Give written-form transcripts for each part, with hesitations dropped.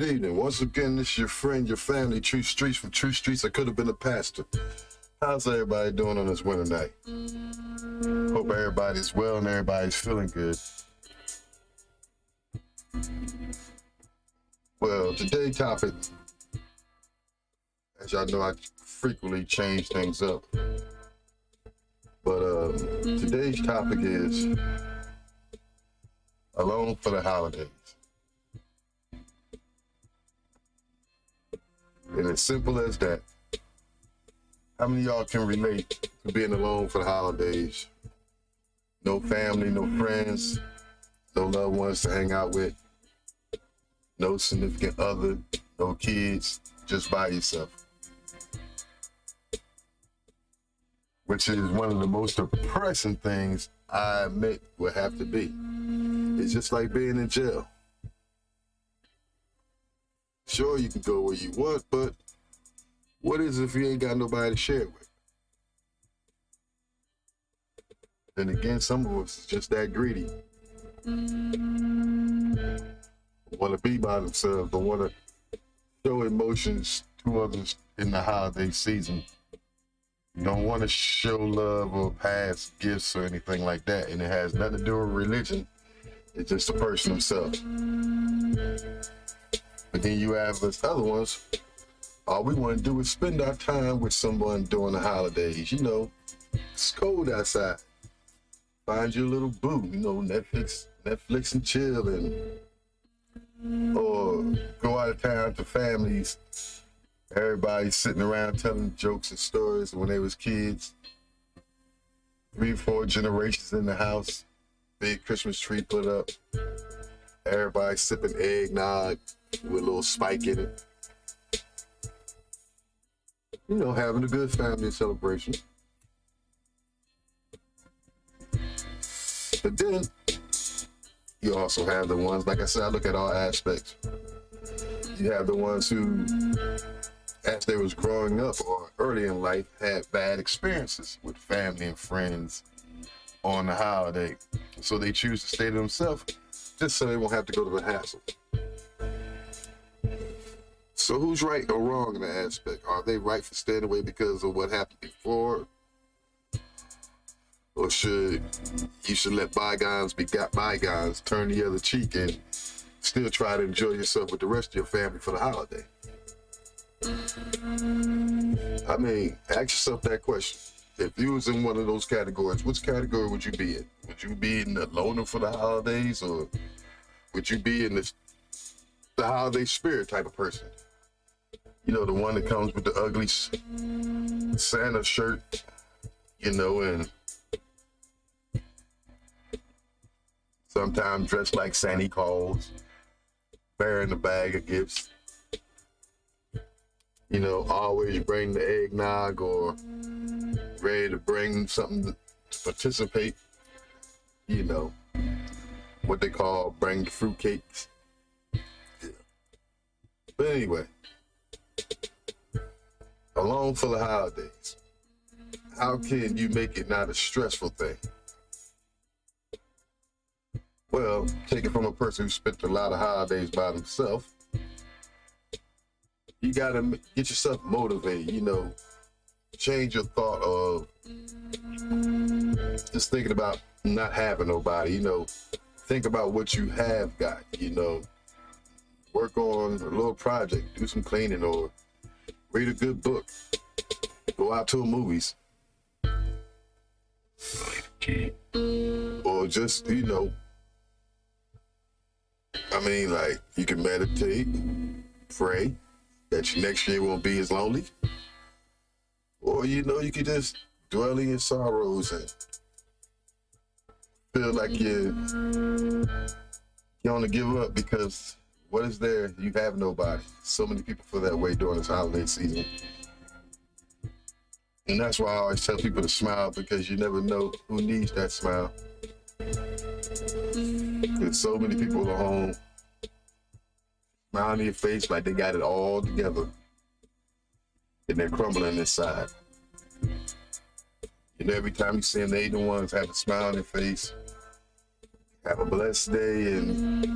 evening. Once again, this is your friend, your family, True Streets from True Streets. I could have been a pastor. How's everybody doing on this winter night? Hope everybody's well and everybody's feeling good. Well, today's topic, as y'all know, I frequently change things up. But today's topic is alone for the holidays. And it's simple as that. How many of y'all can relate to being alone for the holidays? No family, no friends, no loved ones to hang out with, no significant other, no kids, just by yourself. Which is one of the most depressing things I admit would have to be. It's just like being in jail. Sure, you can go where you want, but what is if you ain't got nobody to share it with? Then again, some of us is just that greedy. Want to be by themselves, don't want to show emotions to others in the holiday season. You don't want to show love or pass gifts or anything like that, and it has nothing to do with religion. It's just the person himself. But then you have us other ones, all we want to do is spend our time with someone during the holidays. You know, it's cold outside. Find your little boo, you know, Netflix and chill, or go out of town to families. Everybody sitting around telling jokes and stories when they was kids. 3 or 4 generations in the house. Big Christmas tree put up. Everybody sipping eggnog with a little spike in it. You know, having a good family celebration. But then, you also have the ones, like I said, I look at all aspects. You have the ones who, as they was growing up or early in life, had bad experiences with family and friends on the holiday. So they choose to stay to themselves just so they won't have to go to the hassle. So who's right or wrong in that aspect? Are they right for staying away because of what happened before? Or you should let bygones be bygones, turn the other cheek, and still try to enjoy yourself with the rest of your family for the holiday? I mean, ask yourself that question. If you was in one of those categories, which category would you be in? Would you be in the loner for the holidays, or would you be in the holiday spirit type of person? You know, the one that comes with the ugly Santa shirt, you know, and sometimes dressed like Santa Claus, bearing a bag of gifts. You know, always bring the eggnog or ready to bring something to participate. You know, what they call bring fruitcakes. Yeah. But anyway, alone for the holidays. How can you make it not a stressful thing? Well, take it from a person who spent a lot of holidays by themselves. You gotta get yourself motivated, you know, change your thought of just thinking about not having nobody, you know, think about what you have got, you know, work on a little project, do some cleaning, or read a good book, go out to the movies, or just, you know, I mean, like, you can meditate, pray that your next year won't be as lonely. Or, you know, you could just dwell in your sorrows and feel like you want to give up, because what is there? You have nobody. So many people feel that way during this holiday season. And that's why I always tell people to smile, because you never know who needs that smile. There's so many people at home smiling in your face like they got it all together, and they're crumbling inside. You know, every time you see them, they the ones have a smile on their face. Have a blessed day and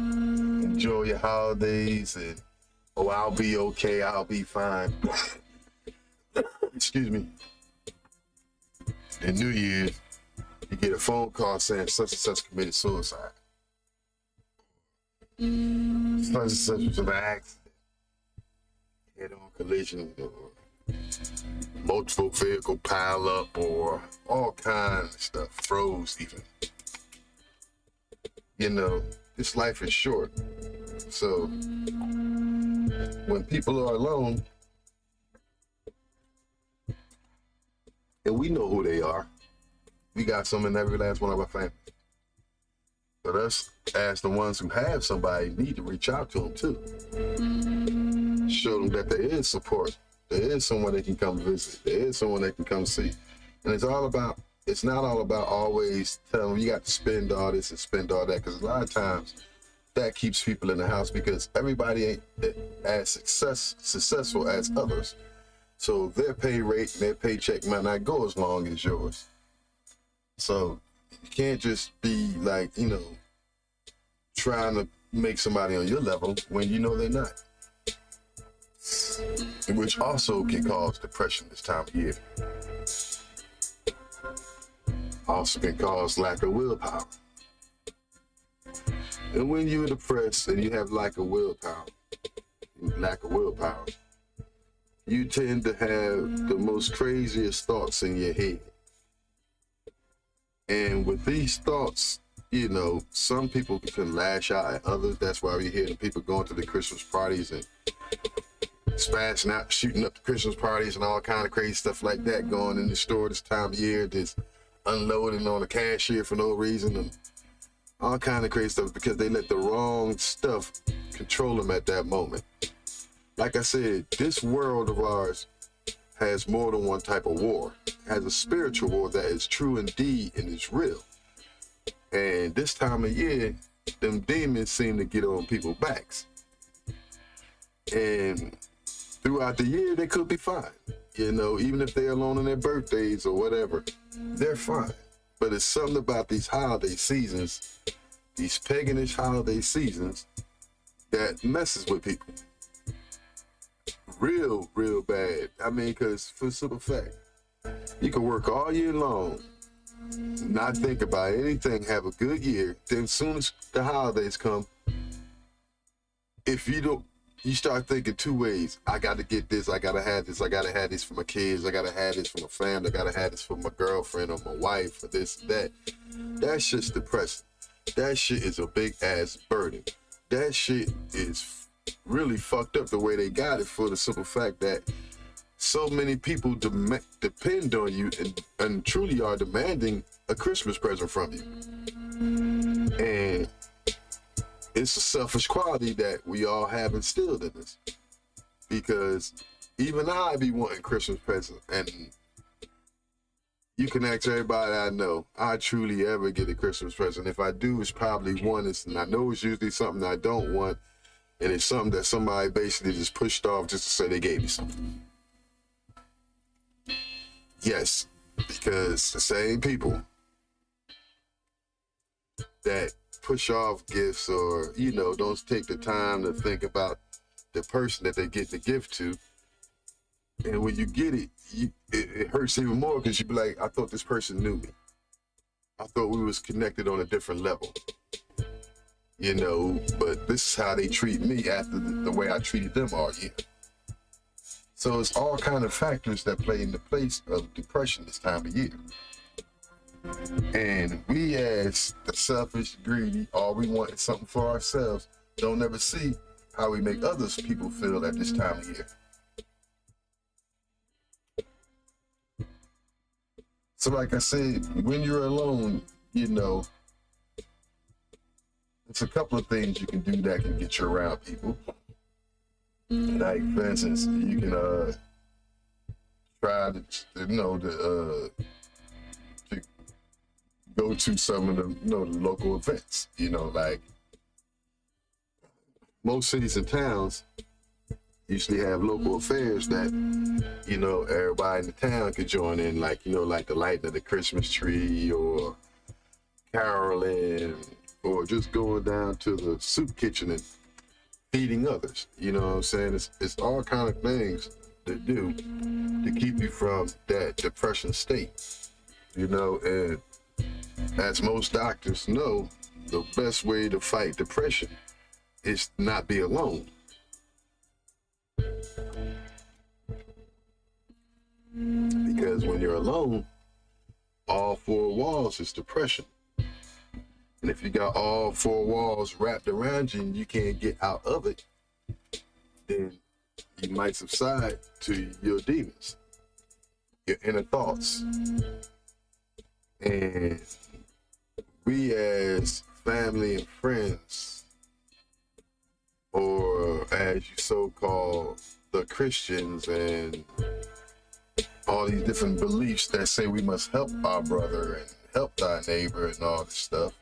enjoy your holidays, and Oh, I'll be okay, I'll be fine. Excuse me. In New Year's, you get a phone call saying such and such committed suicide. Such and such was in an accident, head-on collision, or multiple vehicle pile up, or all kinds of stuff, froze even. You know, this life is short. So when people are alone, and we know who they are, we got some in every last one of our families. But us, as the ones who have somebody, need to reach out to them too. Show them that there is support. There is someone they can come visit. There is someone they can come see. And it's not all about always telling them you got to spend all this and spend all that, because a lot of times that keeps people in the house because everybody ain't as successful as others. So their pay rate and their paycheck might not go as long as yours. So you can't just be like, trying to make somebody on your level when you know they're not. Which also can cause depression this time of year. Also can cause lack of willpower. And when you're depressed and you have lack of willpower, you tend to have the most craziest thoughts in your head. And with these thoughts, some people can lash out at others. That's why we hear the people going to the Christmas parties and smashing out, shooting up the Christmas parties and all kind of crazy stuff like that, going in the store this time of year, just unloading on the cashier for no reason, and all kind of crazy stuff because they let the wrong stuff control them at that moment. Like I said, this world of ours has more than one type of war. It has a spiritual war that is true indeed and is real. And this time of year, them demons seem to get on people's backs. And throughout the year, they could be fine. Even if they're alone on their birthdays or whatever, they're fine. But it's something about these holiday seasons, these paganish holiday seasons, that messes with people. Real, real bad. I mean, because for the simple fact, you can work all year long, not think about anything, have a good year. Then as soon as the holidays come, if you don't, you start thinking two ways. I got to get this. I got to have this. I got to have this for my kids. I got to have this for my family. I got to have this for my girlfriend or my wife or this and that. That shit's depressing. That shit is a big ass burden. That shit is really fucked up the way they got it, for the simple fact that so many people depend on you and truly are demanding a Christmas present from you. And it's a selfish quality that we all have instilled in us. Because even I be wanting Christmas presents, and you can ask everybody I know, I truly ever get a Christmas present. If I do, it's probably one, and I know it's usually something I don't want, and it's something that somebody basically just pushed off just to say they gave me something. Yes, because the same people that push off gifts or, don't take the time to think about the person that they get the gift to. And when you get it, it hurts even more because you be like, I thought this person knew me. I thought we was connected on a different level. But this is how they treat me after the way I treated them all year. So it's all kind of factors that play in the place of depression this time of year. And we as the selfish, greedy, all we want is something for ourselves, don't ever see how we make others people feel at this time of year. So like I said, when you're alone, it's a couple of things you can do that can get you around people. Like, for instance, you can try to go to some of the the local events. Like most cities and towns usually have local affairs that everybody in the town could join in, like like the lighting of the Christmas tree or caroling, or just going down to the soup kitchen and feeding others. You know what I'm saying? It's all kind of things to do to keep you from that depression state. You know, and as most doctors know, the best way to fight depression is not be alone. Because when you're alone, all four walls is depression. And if you got all four walls wrapped around you and you can't get out of it, then you might subside to your demons, your inner thoughts. And we as family and friends, or as you so-called the Christians and all these different beliefs that say we must help our brother and help thy neighbor and all this stuff,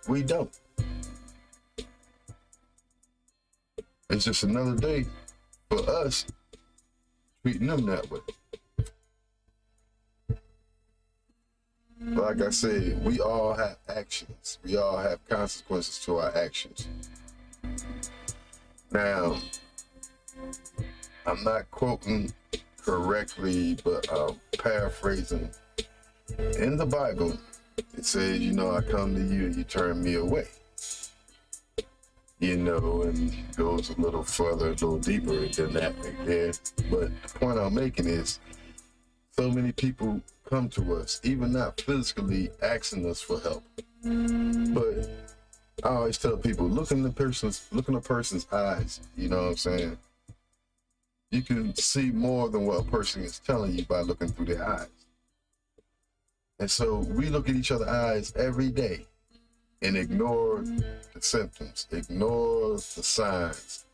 we don't. It's just another day for us treating them that way. Like I said, we all have actions. We all have consequences to our actions. Now, I'm not quoting correctly, but I'm paraphrasing. In the Bible, it says, you know, I come to you and you turn me away. You know, and goes a little further, a little deeper than that right there. But the point I'm making is, so many people come to us, even not physically asking us for help. But I always tell people, look in a person's eyes. You know what I'm saying? You can see more than what a person is telling you by looking through their eyes. And so we look at each other's eyes every day and ignore the symptoms, ignore the signs,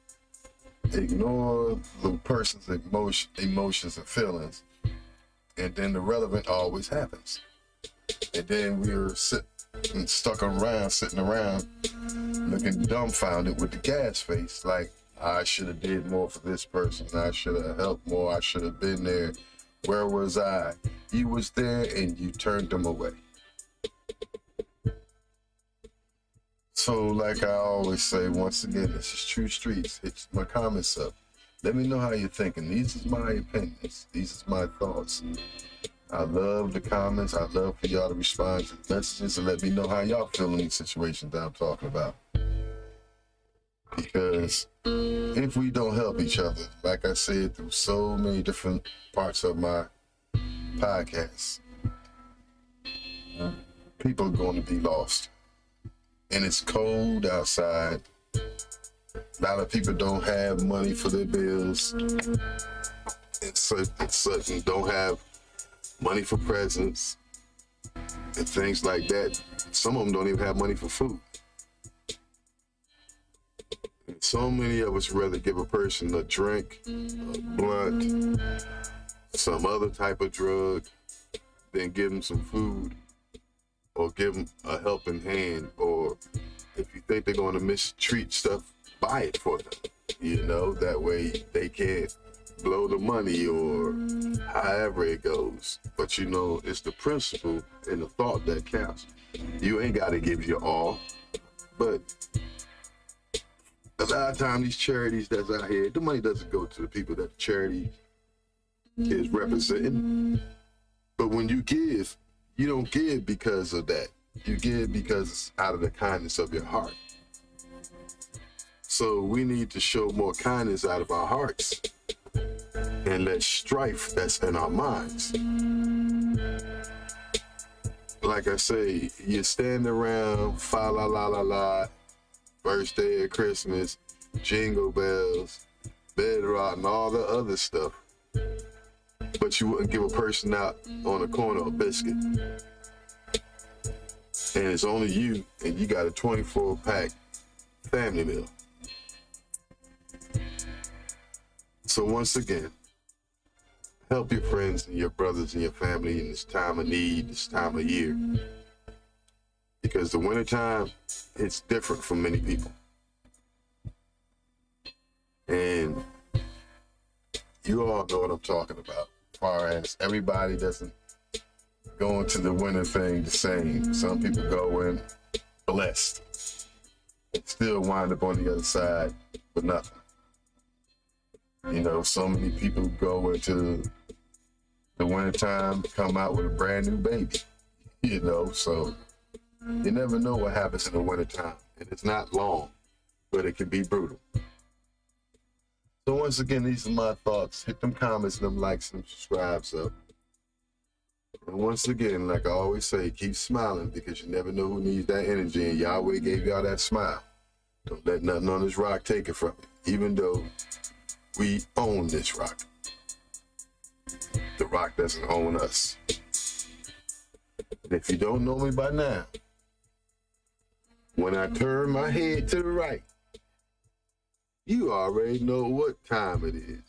ignore the person's emotions and feelings. And then the relevant always happens. And then we're sitting around, looking dumbfounded with the gas face, like, I should have did more for this person. I should have helped more. I should have been there. Where was I? You was there and you turned them away. So like I always say, once again, this is True Streets. Hit my comments up. Let me know how you're thinking. These is my opinions. These is my thoughts. I love the comments. I love for y'all to respond to the messages and let me know how y'all feel in these situations that I'm talking about. Because if we don't help each other, like I said through so many different parts of my podcast, people are going to be lost. And it's cold outside. A lot of people don't have money for their bills. And certain don't have money for presents and things like that. Some of them don't even have money for food. And so many of us rather give a person a drink, a blunt, some other type of drug, than give them some food or give them a helping hand. Or if you think they're going to mistreat stuff, buy it for them. You know, that way they can't blow the money or however it goes. But you know, it's the principle and the thought that counts. You ain't got to give your all, but a lot of times these charities that's out here, the money doesn't go to the people that the charity is representing. But when you give, you don't give because of that. You give because it's out of the kindness of your heart. So we need to show more kindness out of our hearts and less strife that's in our minds. Like I say, you stand around, fa la la la la, first day of Christmas, jingle bells, bedrock, and all the other stuff. But you wouldn't give a person out on the corner a biscuit. And it's only you, and you got a 24-pack family meal. So once again, help your friends and your brothers and your family in this time of need, this time of year. Because the wintertime, it's different for many people. And you all know what I'm talking about. As far as everybody doesn't go into the winter thing the same. Some people go in blessed and still wind up on the other side for nothing. You know, so many people go into the wintertime, come out with a brand new baby. You know, so you never know what happens in the wintertime. And it's not long, but it can be brutal. So once again, these are my thoughts. Hit them comments, them likes, and subscribes up. And once again, like I always say, keep smiling because you never know who needs that energy. And Yahweh gave y'all that smile. Don't let nothing on this rock take it from you, even though we own this rock. The rock doesn't own us. And if you don't know me by now, when I turn my head to the right, you already know what time it is.